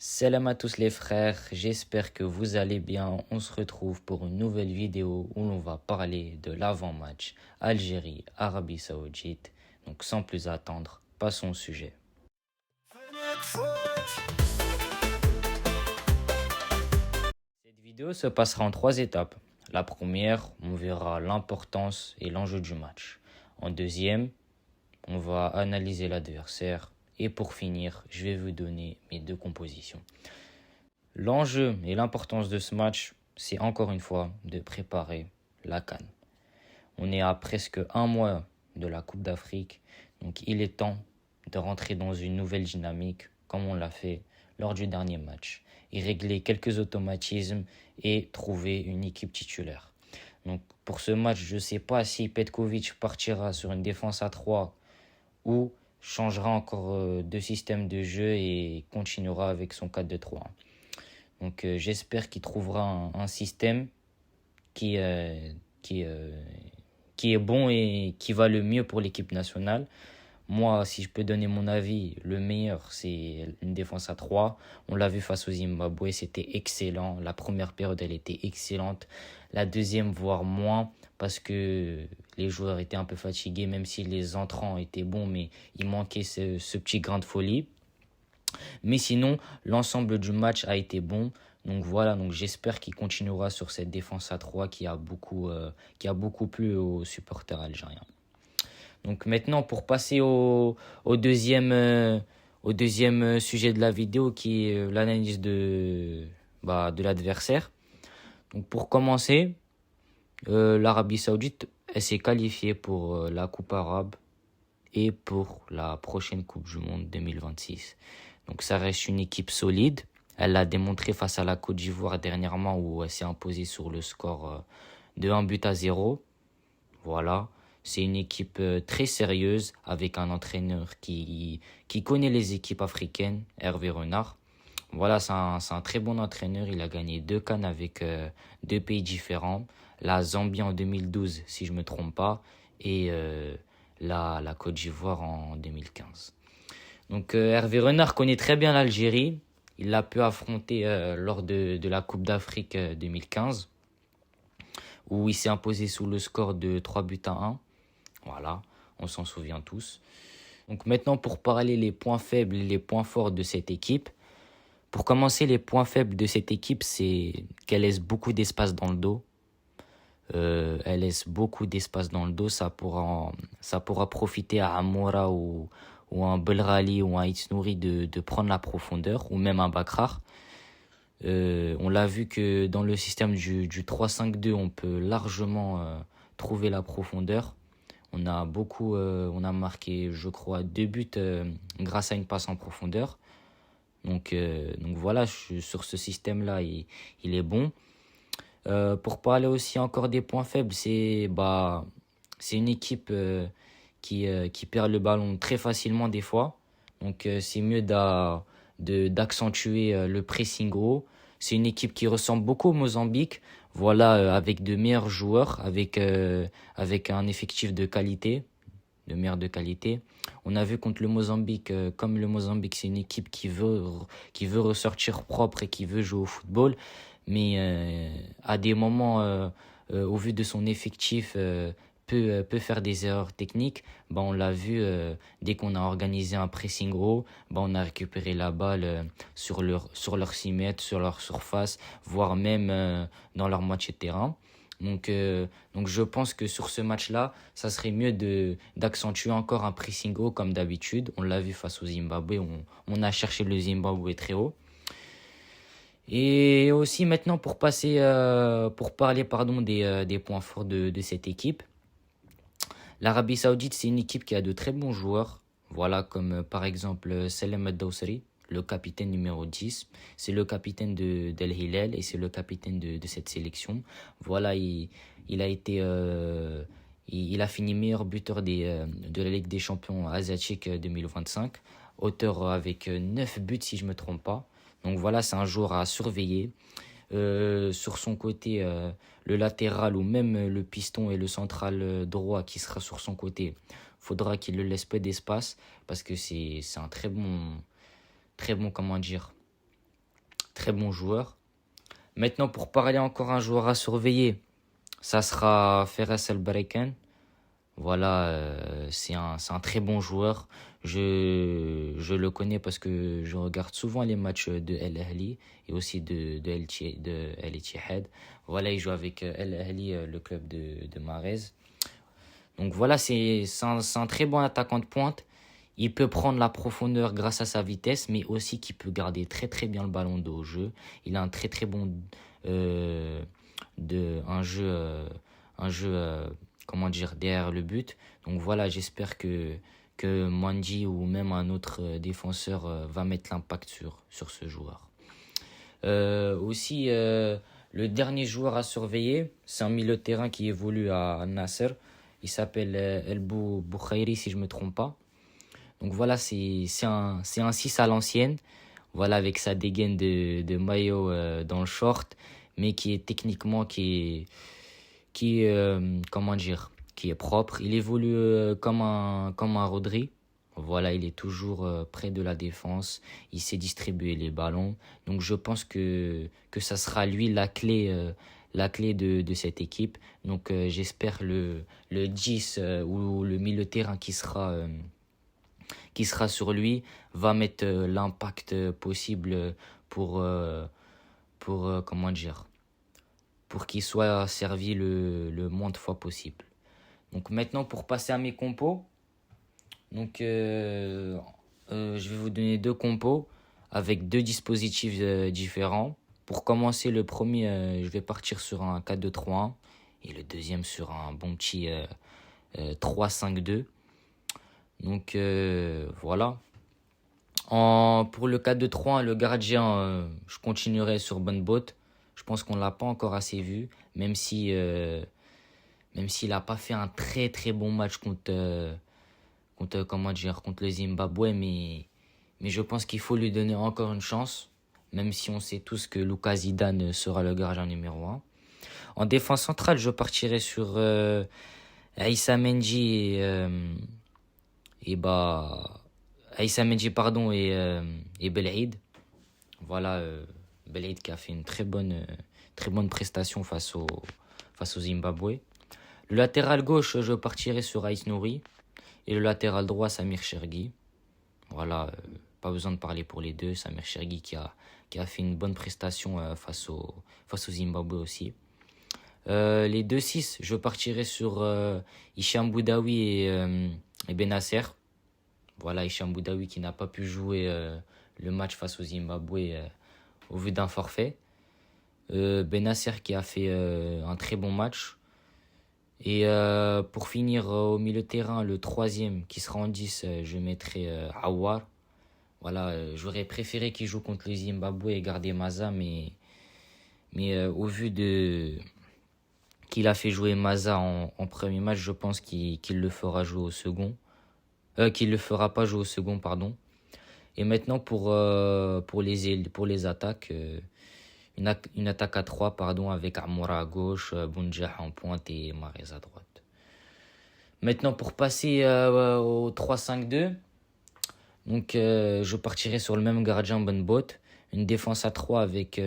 Salam à tous les frères, j'espère que vous allez bien. On se retrouve pour une nouvelle vidéo où l'on va parler de l'avant-match Algérie-Arabie Saoudite. Donc sans plus attendre, passons au sujet. Cette vidéo se passera en 3 étapes. La première, on verra l'importance et l'enjeu du match. En deuxième, on va analyser l'adversaire. Et pour finir, je vais vous donner mes 2 compositions. L'enjeu et l'importance de ce match, c'est encore une fois de préparer la CAN. On est à presque un mois de la Coupe d'Afrique, donc il est temps de rentrer dans une nouvelle dynamique comme on l'a fait lors du dernier match et régler quelques automatismes et trouver une équipe titulaire. Donc pour ce match, je ne sais pas si Petkovic partira sur une défense à 3 ou changera encore de système de jeu et continuera avec son 4-2-3. Donc j'espère qu'il trouvera un système qui, qui, euh, qui est bon et qui va le mieux pour l'équipe nationale. Moi, si je peux donner mon avis, le meilleur, c'est une défense à 3. On l'a vu face au Zimbabwe, c'était excellent. La première période, elle était excellente. La deuxième, voire moins, parce que les joueurs étaient un peu fatigués, même si les entrants étaient bons, mais il manquait ce petit grain de folie. Mais sinon, l'ensemble du match a été bon. Donc voilà, donc j'espère qu'il continuera sur cette défense à 3 qui a beaucoup plu aux supporters algériens. Donc maintenant, pour passer au deuxième sujet de la vidéo, qui est l'analyse de l'adversaire. Donc pour commencer, l'Arabie Saoudite, elle s'est qualifiée pour la Coupe arabe et pour la prochaine Coupe du Monde 2026. Donc ça reste une équipe solide. Elle l'a démontré face à la Côte d'Ivoire dernièrement où elle s'est imposée sur le score de 1-0. Voilà. C'est une équipe très sérieuse avec un entraîneur qui connaît les équipes africaines, Hervé Renard. Voilà, c'est un très bon entraîneur. Il a gagné 2 CAN avec 2 pays différents. La Zambie en 2012, si je ne me trompe pas, et la Côte d'Ivoire en 2015. Donc Hervé Renard connaît très bien l'Algérie. Il l'a pu affronter lors de la Coupe d'Afrique 2015, où il s'est imposé sous le score de 3-1. Voilà, on s'en souvient tous. Donc maintenant, pour parler les points faibles et les points forts de cette équipe. Pour commencer, les points faibles de cette équipe, c'est qu'elle laisse beaucoup d'espace dans le dos. Elle laisse beaucoup d'espace dans le dos. Ça pourra profiter à Amoura ou un Belrali ou un Itsnouri de prendre la profondeur, ou même un Bakrar. On l'a vu que dans le système du 3-5-2, on peut largement trouver la profondeur. On a marqué, je crois, 2 buts grâce à une passe en profondeur. Donc voilà, sur ce système-là, il est bon. Pour parler aussi encore des points faibles, c'est une équipe qui perd le ballon très facilement des fois. Donc c'est mieux d'accentuer le pressing haut. C'est une équipe qui ressemble beaucoup au Mozambique. Voilà, avec de meilleurs joueurs, avec un effectif de meilleurs de qualité. On a vu contre le Mozambique, comme le Mozambique, c'est une équipe qui veut ressortir propre et qui veut jouer au football. Mais à des moments, au vu de son effectif, peut faire des erreurs techniques. On l'a vu, dès qu'on a organisé un pressing haut, on a récupéré la balle sur leur 6 mètres, sur leur surface, voire même dans leur moitié de terrain. Donc je pense que sur ce match-là, ça serait mieux d'accentuer encore un pressing haut comme d'habitude. On l'a vu face au Zimbabwe, on a cherché le Zimbabwe très haut. Et aussi maintenant pour parler des points forts de cette équipe. L'Arabie Saoudite, c'est une équipe qui a de très bons joueurs. Voilà, comme par exemple Salem Al-Dawsari, le capitaine numéro 10. C'est le capitaine d'El Hilal et c'est le capitaine de cette sélection. Voilà, il a fini meilleur buteur de la Ligue des champions asiatique 2025. Auteur avec 9 buts si je ne me trompe pas. Donc voilà, c'est un joueur à surveiller. Sur son côté, le latéral ou même le piston et le central droit qui sera sur son côté, faudra qu'il le laisse peu d'espace parce que c'est un très bon, comment dire, Très bon joueur. Maintenant, pour parler encore un joueur à surveiller, ça sera Feres El-Barakan. Voilà, c'est un très bon joueur. Je le connais parce que je regarde souvent les matchs de El Ahly et aussi de El Ittihad. Voilà, il joue avec El Ahly, le club de Mahrez. Donc voilà, c'est un très bon attaquant de pointe. Il peut prendre la profondeur grâce à sa vitesse, mais aussi qu'il peut garder très très bien le ballon de au jeu. Il a un très très bon euh, un jeu comment dire, derrière le but. Donc voilà, j'espère que Mandi ou même un autre défenseur va mettre l'impact sur ce joueur. Aussi, le dernier joueur à surveiller, c'est un milieu de terrain qui évolue à Nasser. Il s'appelle El Boukhairi, si je ne me trompe pas. Donc voilà, c'est un 6 à l'ancienne. Voilà, avec sa dégaine de maillot dans le short, mais qui est techniquement, comment dire, qui est propre. Il évolue comme un Rodri. Voilà, il est toujours près de la défense. Il sait distribuer les ballons. Donc je pense que ça sera lui la clé de cette équipe. Donc j'espère le 10 ou le milieu de terrain qui sera sur lui va mettre l'impact possible pour comment dire, pour qu'il soit servi le moins de fois possible. Donc maintenant pour passer à mes compos, donc je vais vous donner deux compos avec deux dispositifs différents. Pour commencer, le premier, je vais partir sur un 4-2-3-1 et le deuxième sur un bon petit 3-5-2. Donc voilà. Pour le 4-2-3-1, le gardien, je continuerai sur bonne botte. Je pense qu'on ne l'a pas encore assez vu, même s'il n'a pas fait un très très bon match comment dire, contre le Zimbabwe, mais je pense qu'il faut lui donner encore une chance, même si on sait tous que Lucas Zidane sera le gardien numéro 1. En défense centrale, je partirai sur Aïssa Mendy et bah Aïssa Mendy pardon et Belhaid. Voilà, Belhaid qui a fait une très bonne prestation face au Zimbabwe. Le latéral gauche, je partirai sur Aïs Nouri. Et le latéral droit, Samir Chergui. Voilà, pas besoin de parler pour les deux. Samir Chergui qui a fait une bonne prestation face au Zimbabwe aussi. Les 2-6, je partirai sur Hicham Boudaoui et Benasser. Voilà, Hicham Boudaoui qui n'a pas pu jouer le match face au Zimbabwe au vu d'un forfait. Benasser qui a fait un très bon match. Et pour finir au milieu de terrain, le troisième qui sera en 10, je mettrai Awar. Voilà, j'aurais préféré qu'il joue contre le Zimbabwe et garder Maza, mais au vu qu'il a fait jouer Maza en premier match, je pense qu'il le fera jouer au second. Qu'il le fera pas jouer au second, pardon. Et maintenant pour les attaques, une attaque à 3 pardon, avec Amoura à gauche, Bounjah en pointe et Mahrez à droite. Maintenant pour passer au 3-5-2, donc je partirai sur le même gardien Benbot, une défense à 3 avec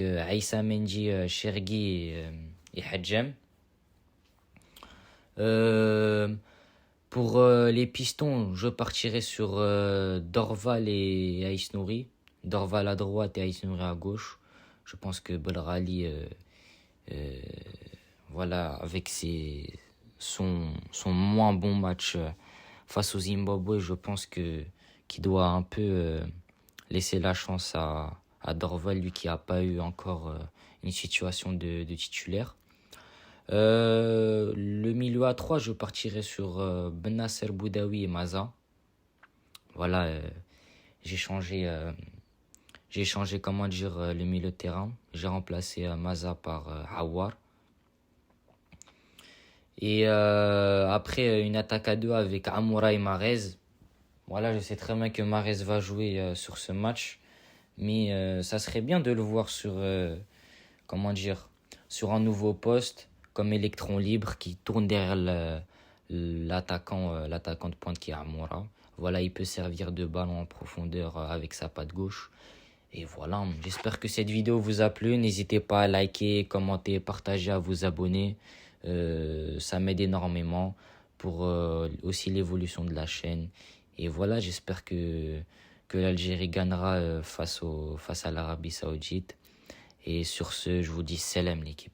Aïssa Mendy, Chergui et Hadjem. Pour les pistons, je partirai sur Dorval et Aïs Nouri. Dorval à droite et Aïs Nouri à gauche. Je pense que Belrali, voilà, avec son moins bon match face au Zimbabwe, je pense qu'il doit un peu laisser la chance à Dorval, lui qui n'a pas eu encore une situation de titulaire. Le milieu à 3, je partirai sur Benasser Boudaoui et Maza. Voilà, j'ai changé, comment dire, le milieu de terrain. J'ai remplacé Maza par Awar. Et après, une attaque à 2 avec Amoura et Mahrez. Voilà, je sais très bien que Mahrez va jouer sur ce match. Mais ça serait bien de le voir comment dire, sur un nouveau poste, comme électron libre qui tourne derrière l'attaquant de pointe qui est Amoura. Voilà, il peut servir de ballon en profondeur avec sa patte gauche. Et voilà, j'espère que cette vidéo vous a plu. N'hésitez pas à liker, commenter, partager, à vous abonner. Ça m'aide énormément pour aussi l'évolution de la chaîne. Et voilà, j'espère que l'Algérie gagnera face à l'Arabie Saoudite. Et sur ce, je vous dis salam l'équipe.